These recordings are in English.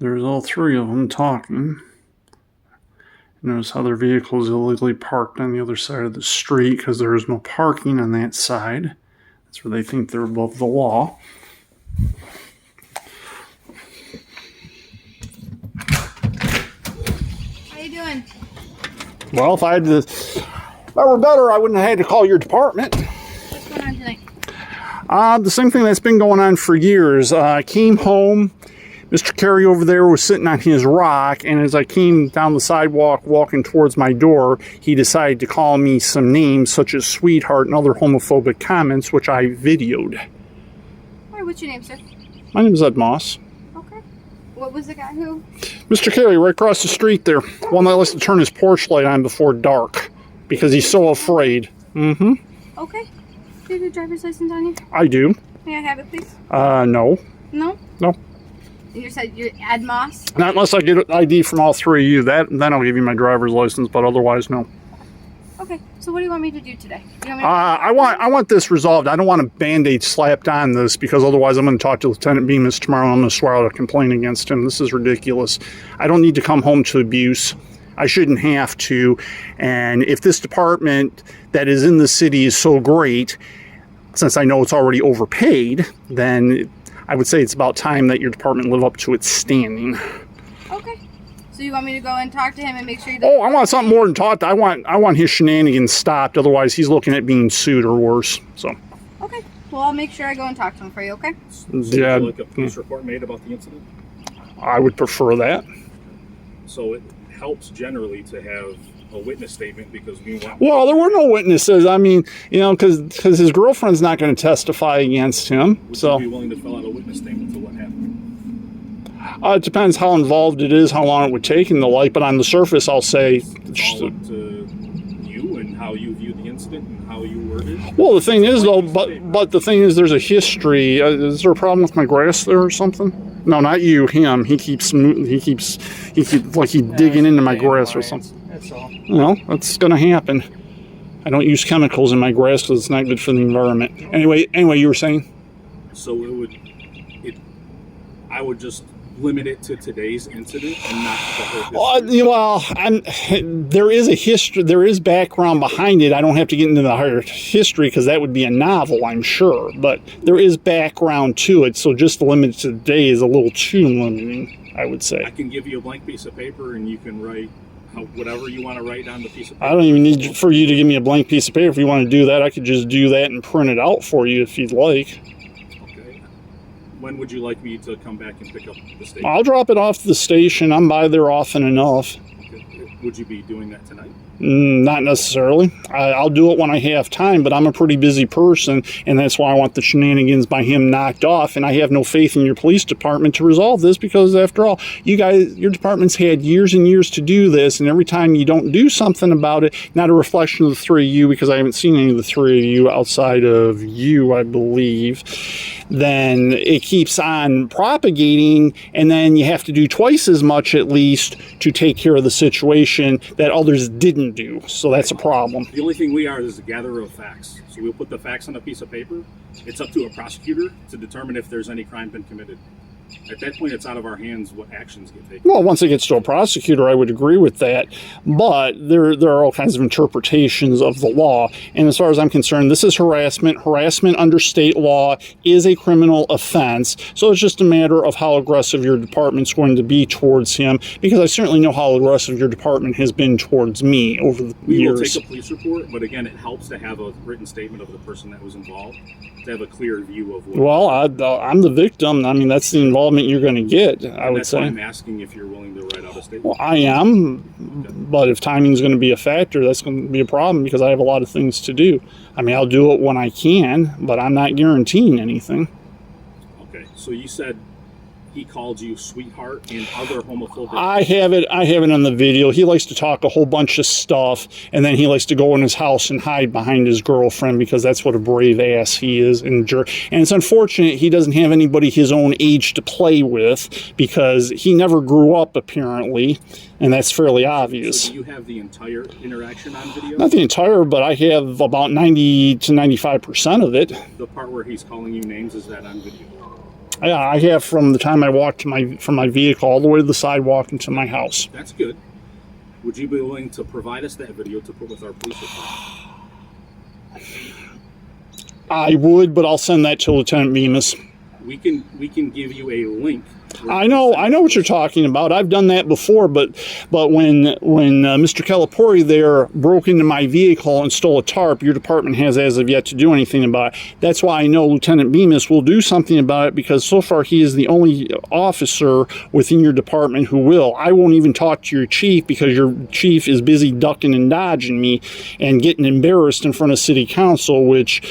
There's all three of them talking. Notice how their vehicle is illegally parked on the other side of the street because there is no parking on that side. That's where they think they're above the law. How you doing? Well, if I were better, I wouldn't have had to call your department. What's going on tonight? The same thing that's been going on for years. I came home. Mr. Carey over there was sitting on his rock, and as I came down the sidewalk walking towards my door, he decided to call me some names such as sweetheart and other homophobic comments, which I videoed. All right, what's your name, sir? My name is Ed Moss. Okay. What was the guy who? Mr. Carey, right across the street there. One that likes to turn his porch light on before dark because he's so afraid. Mm-hmm. Okay. Do you have your driver's license on you? I do. May I have it, please? No. No? No. You said you're Ed Moss? Not unless I get an ID from all three of you. Then I'll give you my driver's license, but otherwise, no. Okay, so what do you want me to do today? You want me to I want this resolved. I don't want a Band-Aid slapped on this because otherwise I'm going to talk to Lieutenant Bemis tomorrow and I'm going to swear out a complaint against him. This is ridiculous. I don't need to come home to abuse. I shouldn't have to. And if this department that is in the city is so great, since I know it's already overpaid, then I would say it's about time that your department live up to its standing. Okay. So you want me to go and talk to him and make sure that... Oh, I want something more than talk. I want his shenanigans stopped. Otherwise, he's looking at being sued or worse. So. Okay. Well, I'll make sure I go and talk to him for you, okay? So Yeah. like a police report made about the incident? I would prefer that. So it helps generally to have a witness statement because we want... Well, there were no witnesses. I mean, because his girlfriend's not going to testify against him. Would So you be willing to fill out a witness statement to what happened? it depends how involved it is, how long it would take, and the like. But on the surface, I'll say. It's all up to you and how you view the incident and how you worded it. Well, the thing is, though, but the thing is, there's a history. Is there a problem with my grass there or something? No, not you. Him. He keeps like he's digging into my grass or something. That's all. Well, that's going to happen. I don't use chemicals in my grass because it's not good for the environment. Anyway, you were saying? So I would just limit it to today's incident and not the whole history. Well, there is a history. There is background behind it. I don't have to get into the higher history because that would be a novel, I'm sure. But there is background to it. So just the limit to today is a little too limiting, I would say. I can give you a blank piece of paper and you can write whatever you want to write on the piece of paper. I don't even need for you to give me a blank piece of paper. If you want to do that, I could just do that and print it out for you if you'd like. Okay. When would you like me to come back and pick up the statement? I'll drop it off to the station. I'm by there often enough. Okay. Would you be doing that tonight? Not necessarily. I'll do it when I have time, but I'm a pretty busy person, and that's why I want the shenanigans by him knocked off, and I have no faith in your police department to resolve this because, after all, your department's had years and years to do this, and every time you don't do something about it, not a reflection of the three of you because I haven't seen any of the three of you outside of you, I believe, then it keeps on propagating, and then you have to do twice as much at least to take care of the situation that others didn't do. So that's a problem. The only thing we are is a gatherer of facts. So we'll put the facts on a piece of paper. It's up to a prosecutor to determine if there's any crime been committed. At that point, it's out of our hands what actions get taken. Well, once it gets to a prosecutor, I would agree with that. But there are all kinds of interpretations of the law. And as far as I'm concerned, this is harassment. Harassment under state law is a criminal offense. So it's just a matter of how aggressive your department's going to be towards him, because I certainly know how aggressive your department has been towards me over the We years. will take a police report, but again, it helps to have a written statement of the person that was involved, to have a clear view of what... Well, I'm the victim. I mean, that's the involvement you're going to get, I would That's why say. I'm asking if you're willing to write out a statement. Well, I am, but if timing is going to be a factor, that's going to be a problem because I have a lot of things to do. I mean, I'll do it when I can, but I'm not guaranteeing anything. Okay, so you said he called you sweetheart and other homophobic... I have it on the video. He likes to talk a whole bunch of stuff, and then he likes to go in his house and hide behind his girlfriend because that's what a brave ass he is. And it's unfortunate he doesn't have anybody his own age to play with because he never grew up, apparently, and that's fairly obvious. So do you have the entire interaction on video? Not the entire, but I have about 90 to 95% of it. The part where he's calling you names, is that on video? Yeah, I have from the time time I walked from my vehicle all the way to the sidewalk into my house. That's good. Would you be willing to provide us that video to put with our police report? I would, but I'll send that to Lieutenant Bemis. We can give you a link. I know what you're talking about. I've done that before, but when Mr. Calipari there broke into my vehicle and stole a tarp, your department has as of yet to do anything about it. That's why I know Lieutenant Bemis will do something about it, because so far he is the only officer within your department who will. I won't even talk to your chief because your chief is busy ducking and dodging me and getting embarrassed in front of city council, which...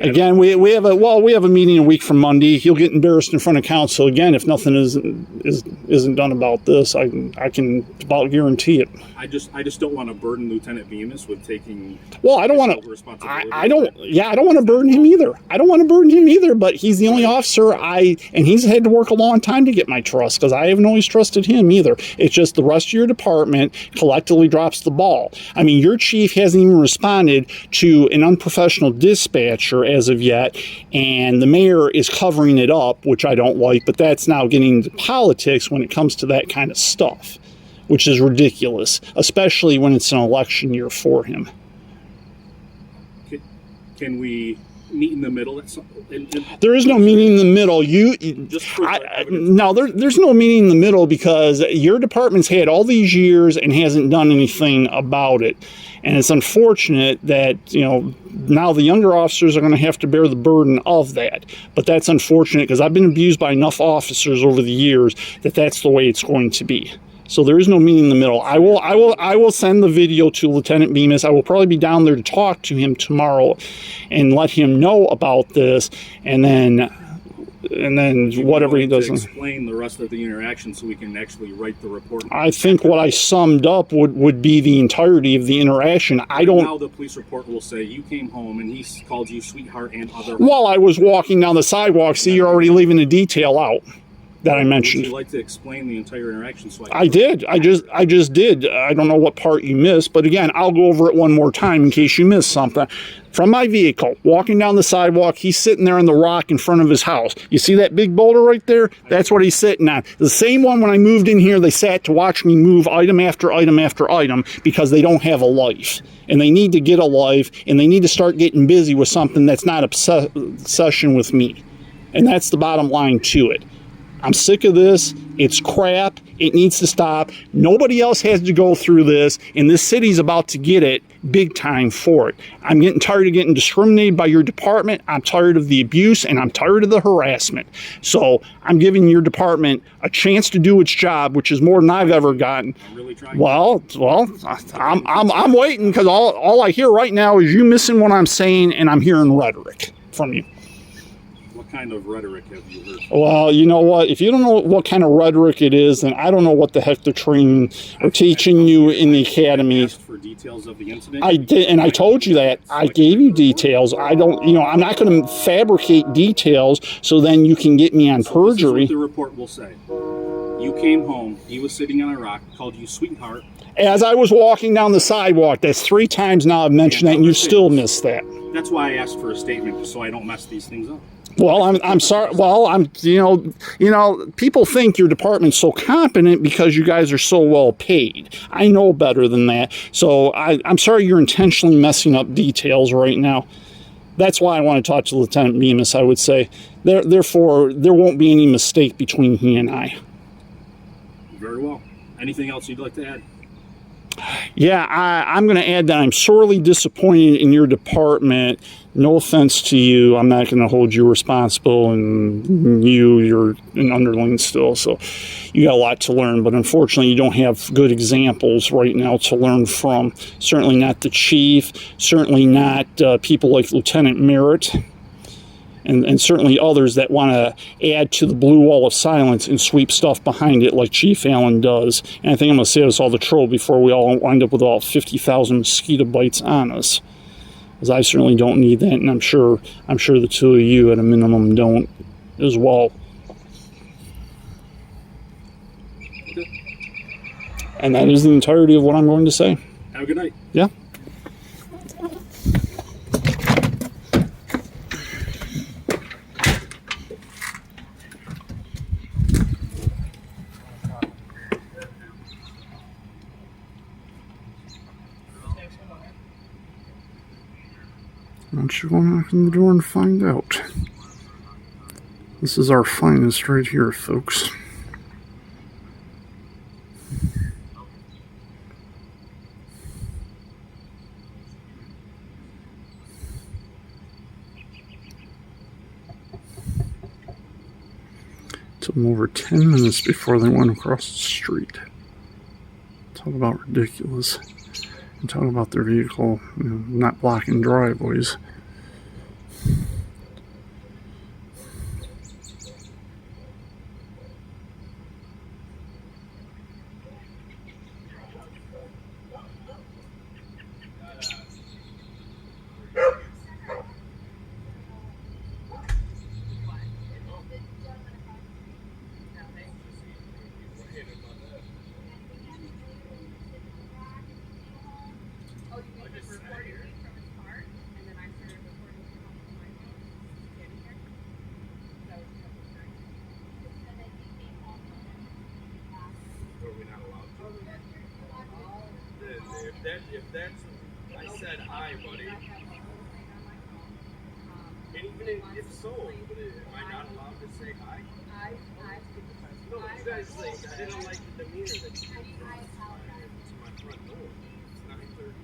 Again, we have a meeting a week from Monday. He'll get embarrassed in front of council again if nothing isn't done about this. I can about guarantee it. I just don't want to burden Lieutenant Bemis with taking. Well, I don't want to. I don't want to burden him either. I don't want to burden him either. But he's the only officer and he's had to work a long time to get my trust, because I haven't always trusted him either. It's just the rest of your department collectively drops the ball. I mean, your chief hasn't even responded to an unprofessional dispatcher as of yet, and the mayor is covering it up, which I don't like, but that's now getting into politics when it comes to that kind of stuff, which is ridiculous, especially when it's an election year for him. Can we meet in the middle at some There is no meeting in the middle. There's no meeting in the middle, because your department's had all these years and hasn't done anything about it. And it's unfortunate that, now the younger officers are going to have to bear the burden of that. But that's unfortunate, because I've been abused by enough officers over the years that that's the way it's going to be. So there is no meeting in the middle. I will send the video to Lieutenant Bemis. I will probably be down there to talk to him tomorrow and let him know about this, and then whatever he does. Explain the rest of the interaction so we can actually write the report. I think what I summed up would be the entirety of the interaction. Now the police report will say you came home and he called you sweetheart and other. While I was walking down the sidewalk, see, you're already leaving a detail out that I mentioned. Would you like to explain the entire interaction? I did. I just did. I don't know what part you missed, but again, I'll go over it one more time in case you missed something. From my vehicle, walking down the sidewalk, he's sitting there on the rock in front of his house. You see that big boulder right there? That's what he's sitting on. The same one when I moved in here, they sat to watch me move item after item after item, because they don't have a life. And they need to get a life, and they need to start getting busy with something that's not obsession with me. And that's the bottom line to it. I'm sick of this. It's crap. It needs to stop. Nobody else has to go through this, and this city's about to get it big time for it. I'm getting tired of getting discriminated by your department. I'm tired of the abuse, and I'm tired of the harassment. So I'm giving your department a chance to do its job, which is more than I've ever gotten. I'm really trying. Well, I'm waiting, because all I hear right now is you missing what I'm saying, and I'm hearing rhetoric from you. What kind of rhetoric have you heard? Well, you know what? If you don't know what kind of rhetoric it is, then I don't know what the heck they're training or teaching you in the academy. Asked for details of the incident. I did, and I told you that. I gave you details. I don't, I'm not going to fabricate details so then you can get me on perjury. This is what the report will say. You came home, he was sitting on a rock, called you sweetheart. As I was walking down the sidewalk, that's 3 times now I've mentioned that, and you still missed that. That's why I asked for a statement, so I don't mess these things up. Well, I'm sorry. Well, people think your department's so competent because you guys are so well paid. I know better than that. So I'm sorry you're intentionally messing up details right now. That's why I want to talk to Lieutenant Bemis, I would say. Therefore, there won't be any mistake between he and I. Very well. Anything else you'd like to add? Yeah, I'm going to add that I'm sorely disappointed in your department. No offense to you, I'm not going to hold you responsible, and you're an underling still, so you got a lot to learn, but unfortunately you don't have good examples right now to learn from. Certainly not the chief, certainly not people like Lieutenant Merritt, and certainly others that want to add to the blue wall of silence and sweep stuff behind it like Chief Allen does. And I think I'm going to save us all the trouble before we all wind up with all 50,000 mosquito bites on us. Because I certainly don't need that, and I'm sure the two of you at a minimum don't as well. And that is the entirety of what I'm going to say. Have a good night. Yeah. Why don't you go knock on the door and find out? This is our finest right here, folks. Took them over 10 minutes before they went across the street. Talk about ridiculous. And talk about their vehicle, not blocking driveways. If that's, I said hi, buddy. And even if so, am I not allowed to say hi? No, you guys like, I didn't like the demeanor that you had to my front door. It's 9:30.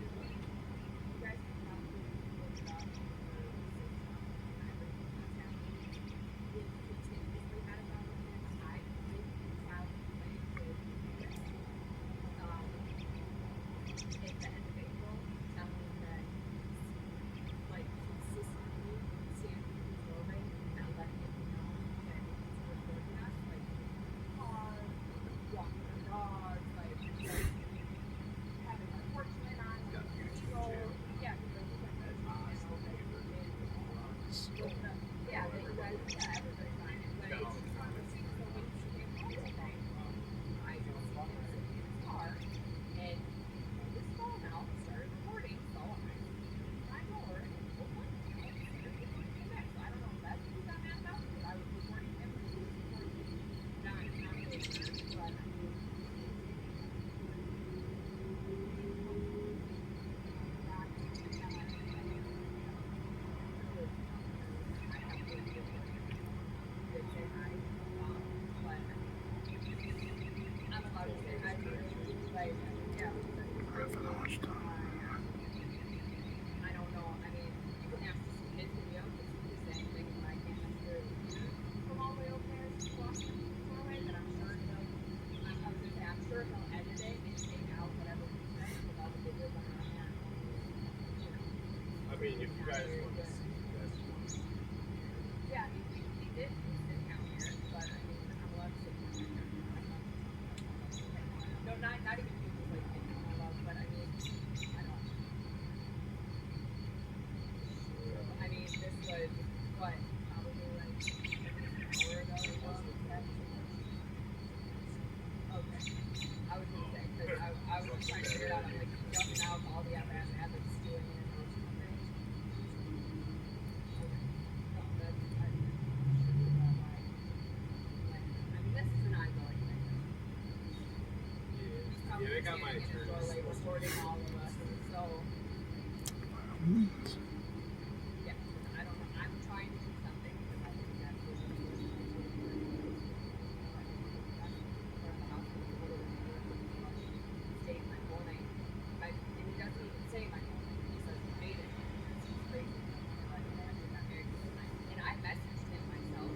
I mean, if you guys want to see, you guys want to see. Yeah, he did. He's sitting out here, but I mean, I'm allowed to sit here. No, not even people like I'm not allowed, but I mean, I don't. I mean, this was what probably like an hour ago. Okay, I was gonna say because I was just trying to figure it out. I'm like jumping out all the other habits doing it. Yeah, they got my attorney. Recording all of us, so yeah, I don't know. I'm trying to do something because I think that's what state my whole name. And he doesn't even say my whole name. He says he made it. It's crazy. And I messaged him myself.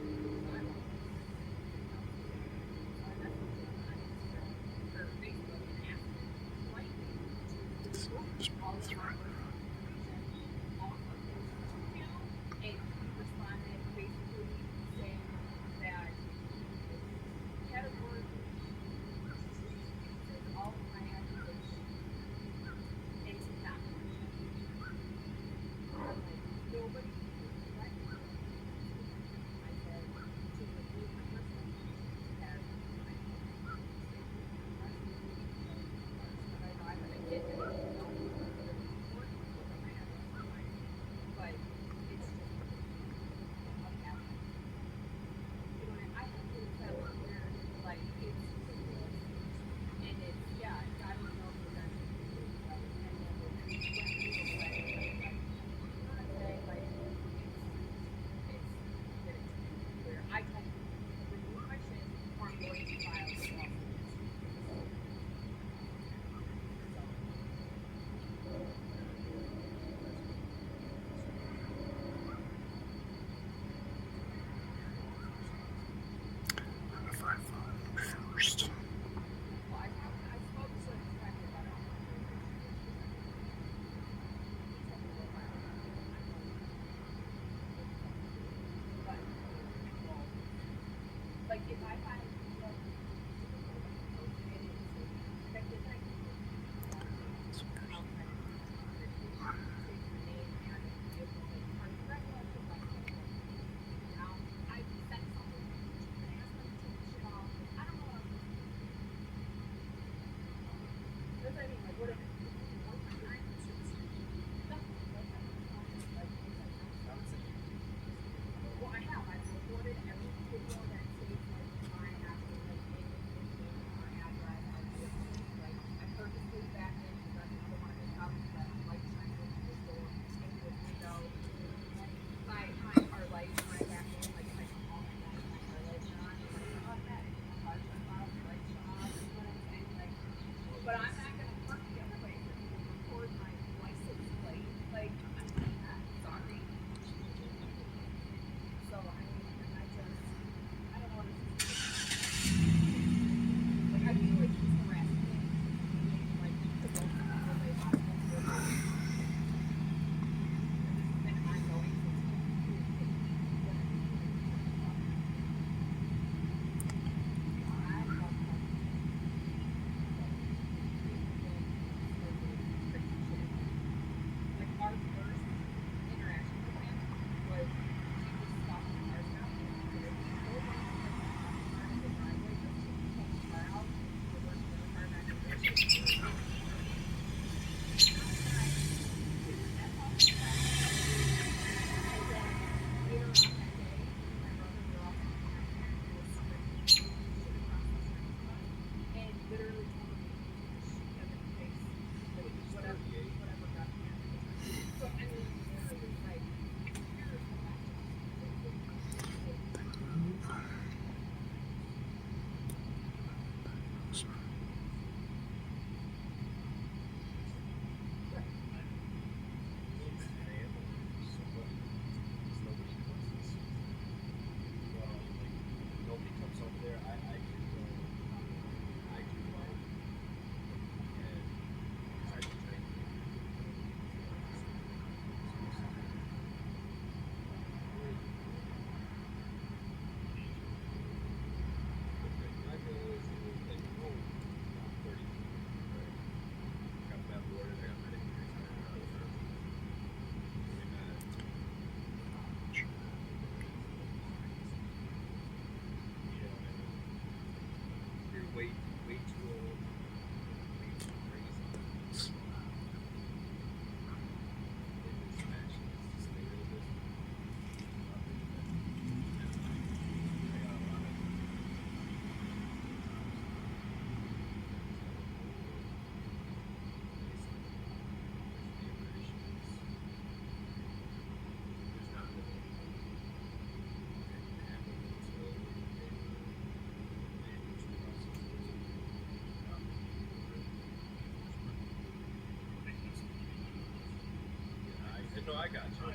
No, I got you.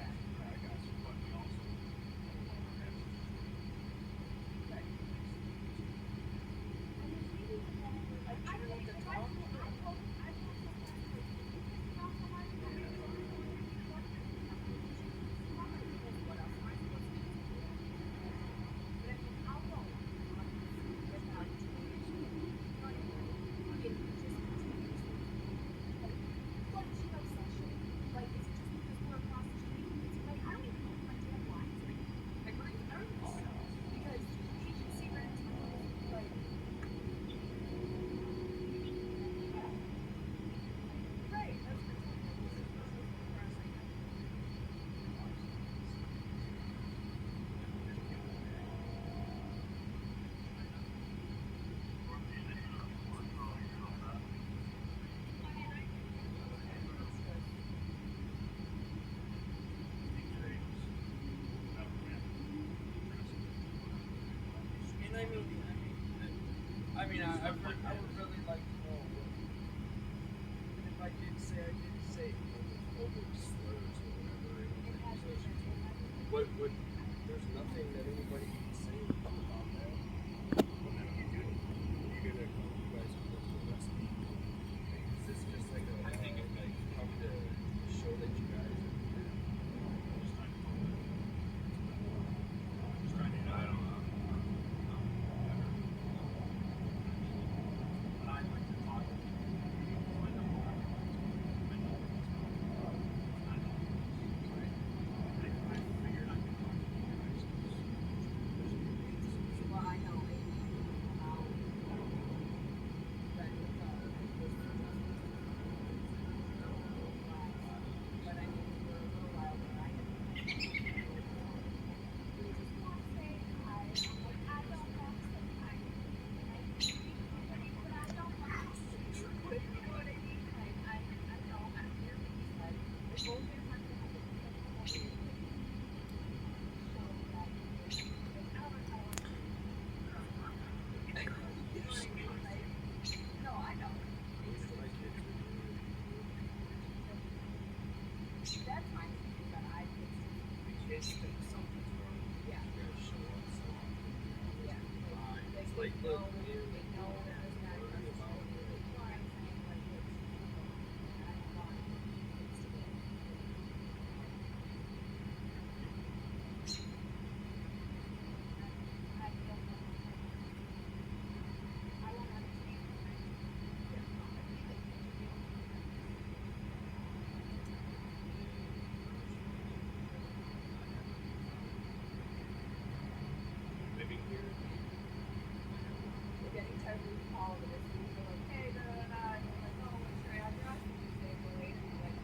I mean, I would really like to know even if I did say over slurs or whatever in the conversation. What, there's nothing that anybody can say about that. You're gonna come, you guys are going to arrest me. Is this just like I think it's like come to show that you guys are I don't know. like the living here. We're getting tired of all of this. We're like, hey, da da da. And you're like, oh, what's your address? And you say, well, wait. And you're like,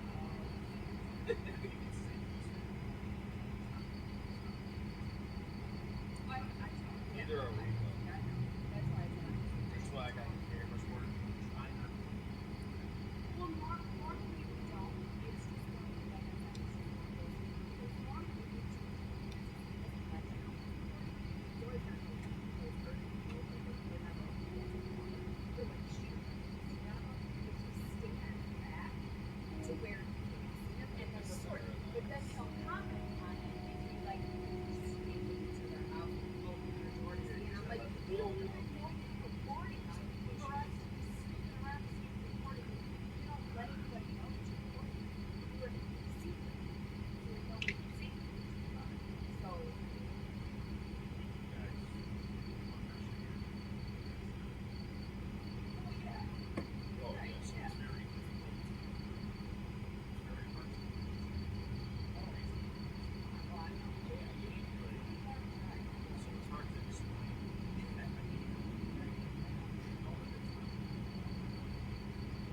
Neither are we. that's why it's not. That's why I got very much more trying not to. Well, normally we don't. It's just going to be better than because normally we do. To where you can see them and they're sort of, but then he'll comment on it and be like, speaking to their mouth, open their doors, and I'm like, you don't even know you're recording for us to be sneaking around and see recording. You don't let anybody know that you're recording. You are secret. So nobody can see. So, oh yeah. Oh, yes, it's very difficult. It's very hard to so it's hard to explain that I mean, all of it's not just trying to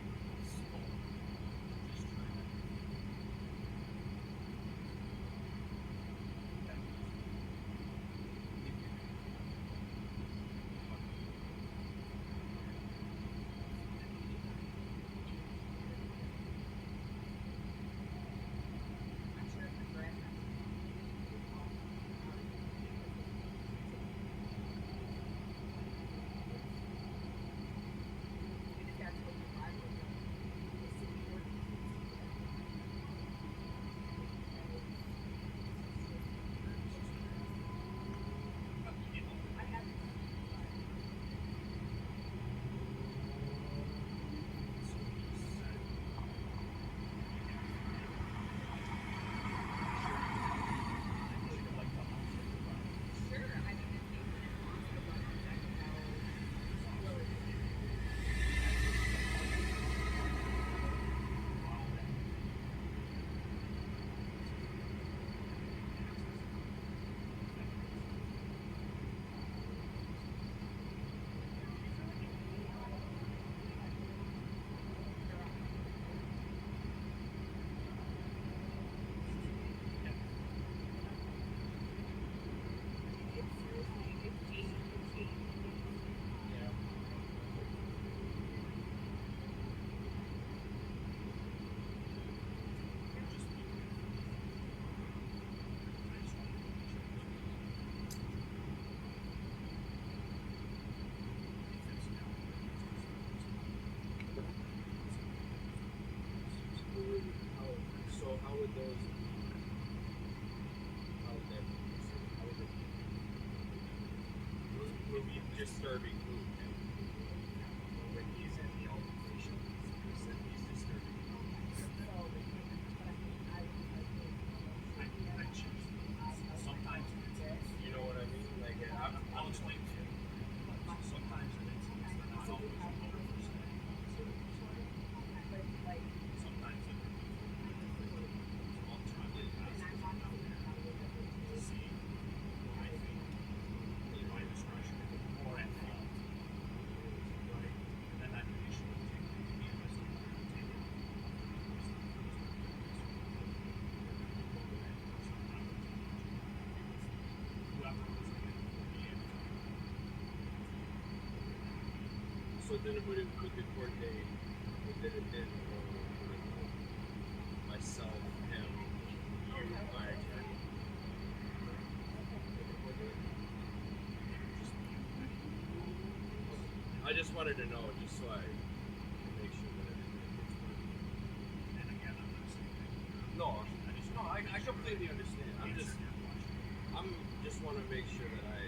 I'm sure it's a grant. Maybe that's what the Bible does. The city I haven't. Sure, I mean, if you want to go check it out, well, it's seriously, it's cheap. Yeah. So how would those? How would that be? How would it be? Would be disturbing food. When he's in the altercation, he said he's disturbing. I choose. Sometimes it's, You know what I mean? Like I'll explain to you. Sometimes it's not always a 100%. Sometimes it's ultimately has to come out there to see what I think in my discretion or at fault. Right? And then that issue will take the canvas and take it. Whoever was in it will be able to. So then it would the court date would it have been myself, him, you, my attorney. I just wanted to know, just so I can make sure that everything gets working. And again, I'm not saying that. No, I completely understand. I'm just want to make sure that I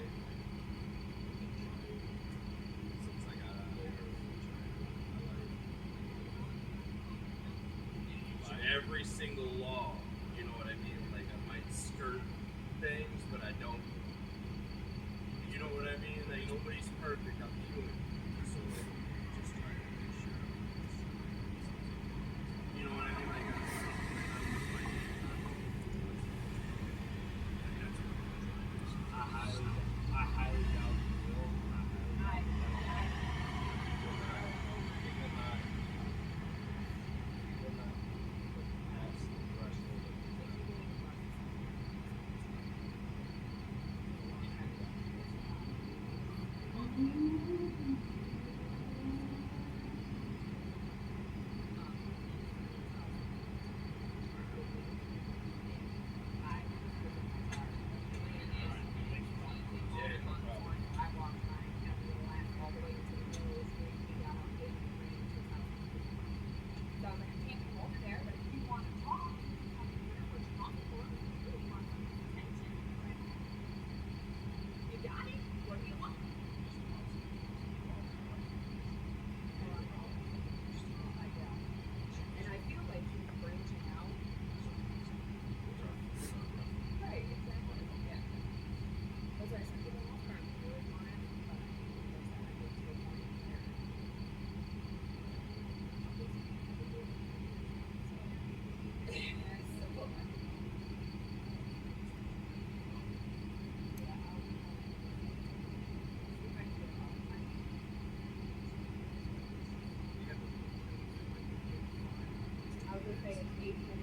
say it's 8:40.